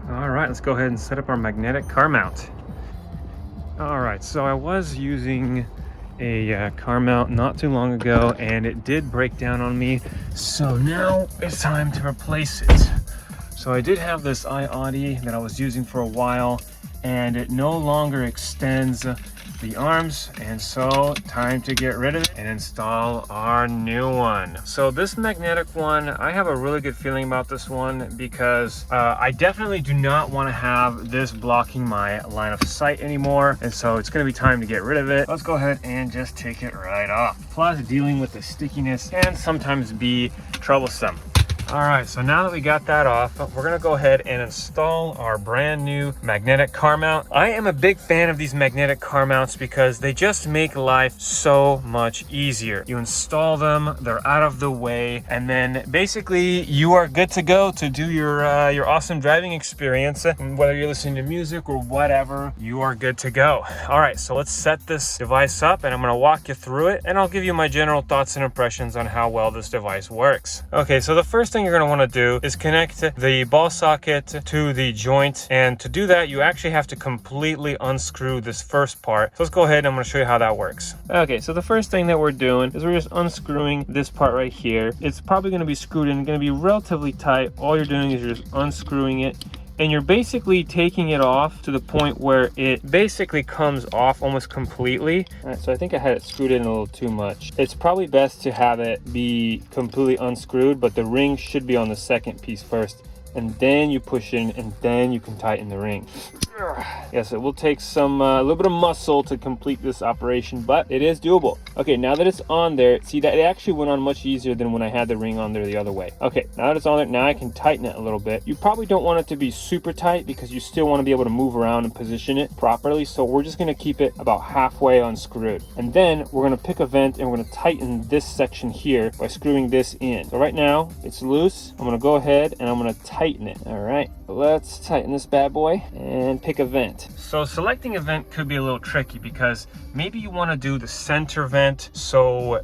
All right, let's go ahead and set up our magnetic car mount. All right, so I was using a car mount not too long ago and it did break down on me. So now it's time to replace it. So I did have this iAudi that I was using for a while and it no longer extends the arms, and so time to get rid of it and install our new one. So this magnetic one, I have a really good feeling about this one because I definitely do not want to have this blocking my line of sight anymore, and so it's going to be time to get rid of it. Let's go ahead and just take it right off. Plus, dealing with the stickiness can sometimes be troublesome. All right, so now that we got that off, we're gonna go ahead and install our brand new magnetic car mount. I am a big fan of these magnetic car mounts because they just make life so much easier. You install them, they're out of the way, and then basically you are good to go to do your awesome driving experience. Whether you're listening to music or whatever, you are good to go. All right, so let's set this device up and I'm gonna walk you through it and I'll give you my general thoughts and impressions on how well this device works. Okay, so the first thing you're going to want to do is connect the ball socket to the joint, and to do that you actually have to completely unscrew this first part. So let's go ahead and I'm going to show you how that works. Okay, so the first thing that we're doing is we're just unscrewing this part right here. It's probably going to be screwed in, going to be relatively tight. All you're doing is you're just unscrewing it, and you're basically taking it off to the point where it basically comes off almost completely. All right, so I think I had it screwed in a little too much. It's probably best to have it be completely unscrewed, but the ring should be on the second piece first, and then you push in and then you can tighten the ring. Yes, it will take some a little bit of muscle to complete this operation, but it is doable. Okay, now that it's on there, see that it actually went on much easier than when I had the ring on there the other way. Okay, now that it's on there, now I can tighten it a little bit. You probably don't want it to be super tight because you still want to be able to move around and position it properly, so we're just going to keep it about halfway unscrewed. And then we're going to pick a vent and we're going to tighten this section here by screwing this in. So right now it's loose. I'm going to go ahead and I'm going to tighten it. All right, let's tighten this bad boy and pick a vent. So selecting a vent could be a little tricky because maybe you want to do the center vent so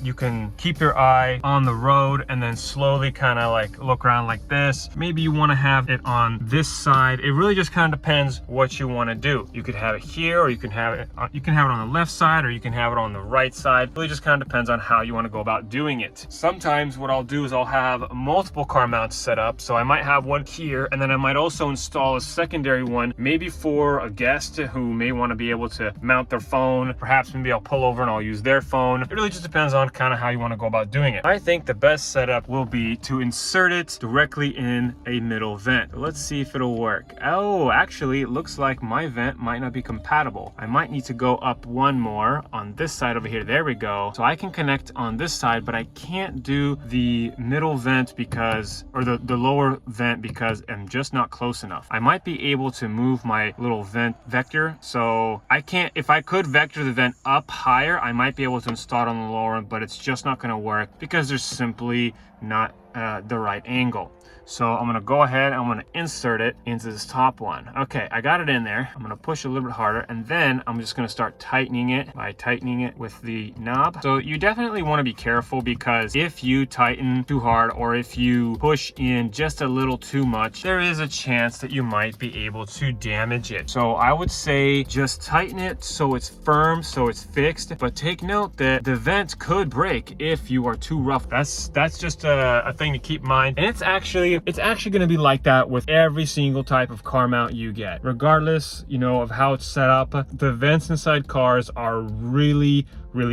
you can keep your eye on the road and then slowly kind of like look around like this. Maybe you want to have it on this side. It really just kind of depends what you want to do. You could have it here, or you can have it on the left side, or you can have it on the right side. It really just kind of depends on how you want to go about doing it. Sometimes what I'll do is I'll have multiple car mounts set up. So I might have one here, and then I might also install a secondary one, maybe for a guest who may want to be able to mount their phone. Perhaps maybe I'll pull over and I'll use their phone. It really just depends on kind of how you want to go about doing it. I think the best setup will be to insert it directly in a middle vent. Let's see if it'll work. Oh, actually it looks like my vent might not be compatible. I might need to go up one more on this side over here. There we go. So I can connect on this side, but I can't do the middle vent because, or the lower vent, because I'm just not close enough. I might be able to move my little vent vector. So I can't, if I could vector the vent up higher, I might be able to install it on the lower one, but it's just not going to work because there's simply not the right angle. So I'm going to go ahead, I'm going to insert it into this top one. Okay, I got it in there. I'm going to push a little bit harder, and then I'm just going to start tightening it by tightening it with the knob. So you definitely want to be careful, because if you tighten too hard or if you push in just a little too much, there is a chance that you might be able to damage it. So I would say just tighten it so it's firm, so it's fixed, but take note that the vent could break if you are too rough. That's just a thing to keep in mind. And it's actually going to be like that with every single type of car mount you get, regardless, you know, of how it's set up. The vents inside cars are really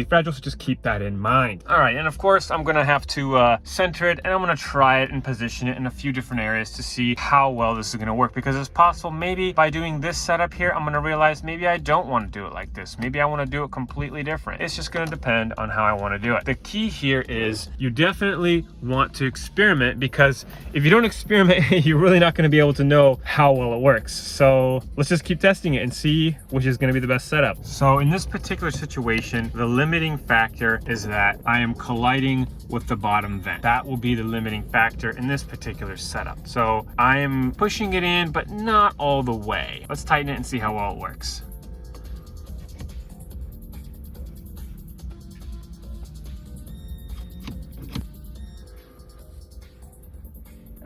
fragile, so just keep that in mind. All right, and of course I'm gonna have to center it, and I'm gonna try it and position it in a few different areas to see how well this is gonna work, because it's possible maybe by doing this setup here, I'm gonna realize maybe I don't want to do it like this. Maybe I want to do it completely different. It's just gonna depend on how I want to do it. The key here is you definitely want to experiment, because if you don't experiment, you're really not gonna be able to know how well it works. So let's just keep testing it and see which is gonna be the best setup. So in this particular situation, the limiting factor is that I am colliding with the bottom vent. That will be the limiting factor in this particular setup. So I am pushing it in, but not all the way. Let's tighten it and see how well it works.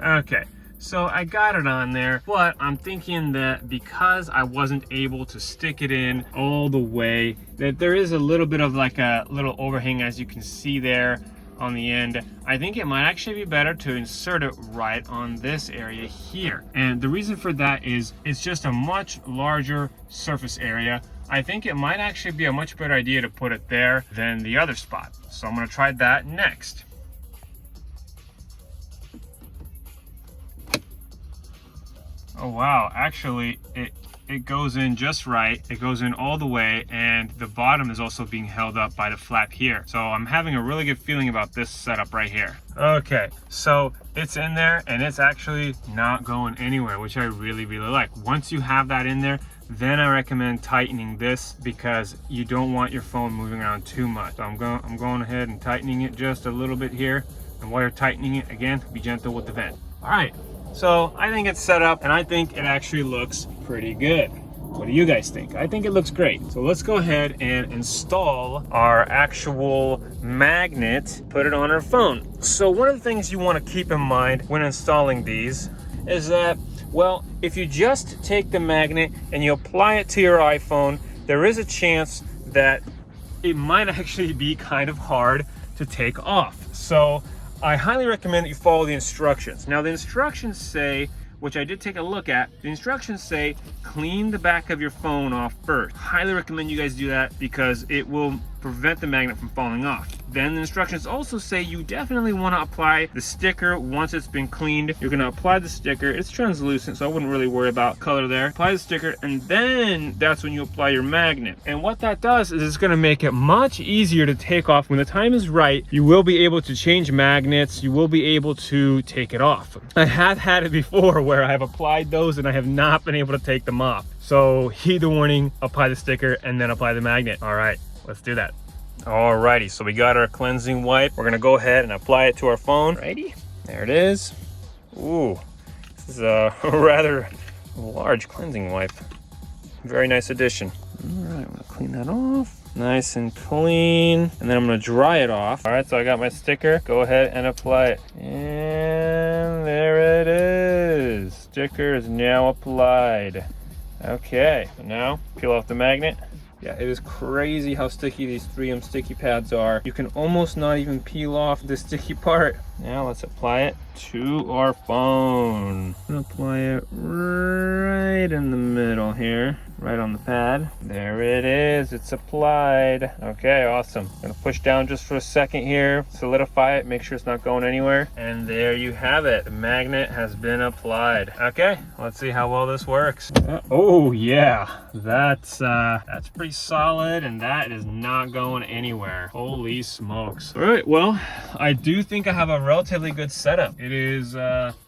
Okay, So I got it on there, but I'm thinking that because I wasn't able to stick it in all the way, that there is a little bit of like a little overhang, as you can see there on the end. I think it might actually be better to insert it right on this area here. And the reason for that is it's just a much larger surface area. I think it might actually be a much better idea to put it there than the other spot. So I'm gonna try that next. Oh wow, actually it goes in just right. It goes in all the way, and the bottom is also being held up by the flap here. So I'm having a really good feeling about this setup right here. Okay, so it's in there and it's actually not going anywhere, which I really like. Once you have that in there, then I recommend tightening this because you don't want your phone moving around too much. So I'm going ahead and tightening it just a little bit here. And while you're tightening it, again, be gentle with the vent. All right. So I think it's set up and I think it actually looks pretty good. What do you guys think? I think it looks great. So let's go ahead and install our actual magnet, put it on our phone. So one of the things you want to keep in mind when installing these is that, well, if you just take the magnet and you apply it to your iPhone, there is a chance that it might actually be kind of hard to take off. So I highly recommend that you follow the instructions. Now the instructions say, which I did take a look at, the instructions say clean the back of your phone off first. Highly recommend you guys do that because it will prevent the magnet from falling off. Then the instructions also say you definitely want to apply the sticker once it's been cleaned. You're going to apply the sticker. It's translucent, so I wouldn't really worry about color there. Apply the sticker, and then that's when you apply your magnet. And what that does is it's going to make it much easier to take off. When the time is right, you will be able to change magnets. You will be able to take it off. I have had it before where I have applied those and I have not been able to take them off. So heed the warning, apply the sticker, and then apply the magnet. All right, let's do that. Alrighty, so we got our cleansing wipe. We're gonna go ahead and apply it to our phone. Righty, there it is. Ooh, this is a rather large cleansing wipe. Very nice addition. All right, I'm gonna clean that off. Nice and clean. And then I'm gonna dry it off. All right, so I got my sticker. Go ahead and apply it. And there it is. Sticker is now applied. Okay, now peel off the magnet. Yeah, it is crazy how sticky these 3M sticky pads are. You can almost not even peel off the sticky part. Now let's apply it to our phone. Apply it right in the middle here, right on the pad. There it is, it's applied. Okay, awesome. Gonna push down just for a second here, solidify it, make sure it's not going anywhere. And there you have it, the magnet has been applied. Okay, let's see how well this works. Oh yeah, that's pretty solid, and that is not going anywhere. Holy smokes. All right, well, I do think I have a relatively good setup. It is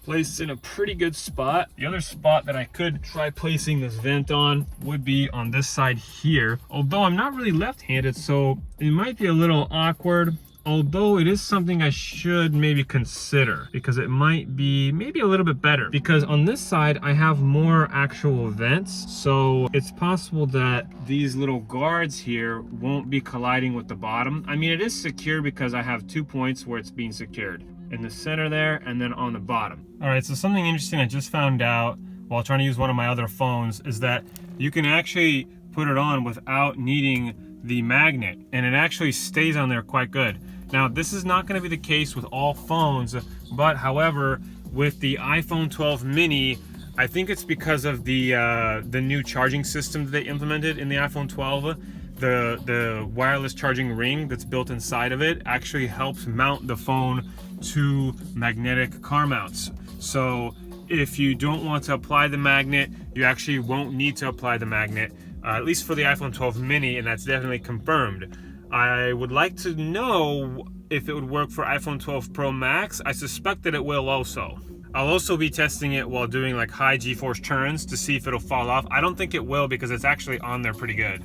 placed in a pretty good spot. The other spot that I could try placing this vent on would be on this side here. Although I'm not really left-handed, so it might be a little awkward. Although it is something I should maybe consider because it might be maybe a little bit better, because on this side I have more actual vents, so it's possible that these little guards here won't be colliding with the bottom. I mean, it is secure because I have 2 points where it's being secured, in the center there and then on the bottom. All right, so something interesting I just found out while trying to use one of my other phones is that you can actually put it on without needing the magnet, and it actually stays on there quite good. Now, this is not going to be the case with all phones, but however, with the iPhone 12 mini, I think it's because of the new charging system that they implemented in the iPhone 12. The wireless charging ring that's built inside of it actually helps mount the phone to magnetic car mounts. So if you don't want to apply the magnet, you actually won't need to apply the magnet, at least for the iPhone 12 mini, and that's definitely confirmed. I would like to know if it would work for iPhone 12 Pro Max. I suspect that it will also. I'll also be testing it while doing like high G-force turns to see if it'll fall off. I don't think it will because it's actually on there pretty good.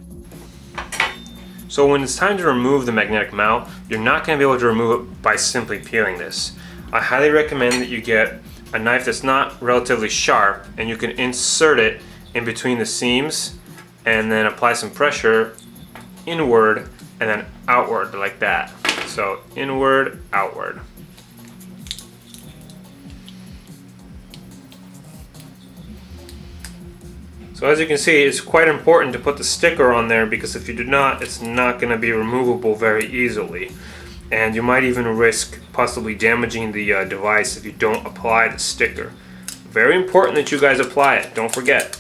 So when it's time to remove the magnetic mount, you're not going to be able to remove it by simply peeling this. I highly recommend that you get a knife that's not relatively sharp, and you can insert it in between the seams and then apply some pressure inward and then outward like that. So inward, outward. So as you can see, it's quite important to put the sticker on there, because if you do not, it's not going to be removable very easily. And you might even risk possibly damaging the device if you don't apply the sticker. Very important that you guys apply it, don't forget.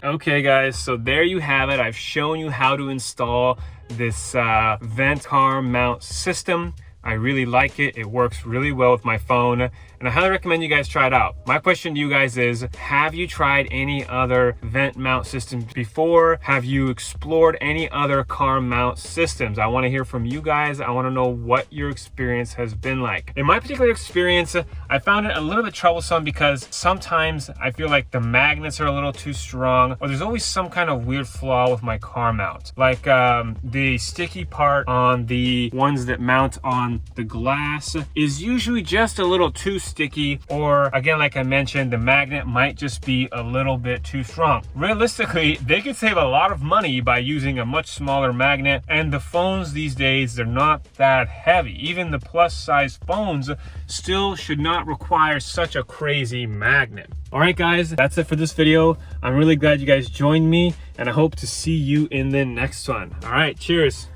Okay guys, so there you have it. I've shown you how to install this vent car mount system. I really like it. It works really well with my phone, and I highly recommend you guys try it out. My question to you guys is, have you tried any other vent mount systems before? Have you explored any other car mount systems? I want to hear from you guys. I want to know what your experience has been like. In my particular experience, I found it a little bit troublesome because sometimes I feel like the magnets are a little too strong, or there's always some kind of weird flaw with my car mount. Like the sticky part on the ones that mount on the glass is usually just a little too sticky, or again, like I mentioned, the magnet might just be a little bit too strong. Realistically, they could save a lot of money by using a much smaller magnet, and the phones these days, they're not that heavy. Even the plus size phones still should not require such a crazy magnet. All right guys, that's it for this video. I'm really glad you guys joined me, and I hope to see you in the next one. All right, cheers.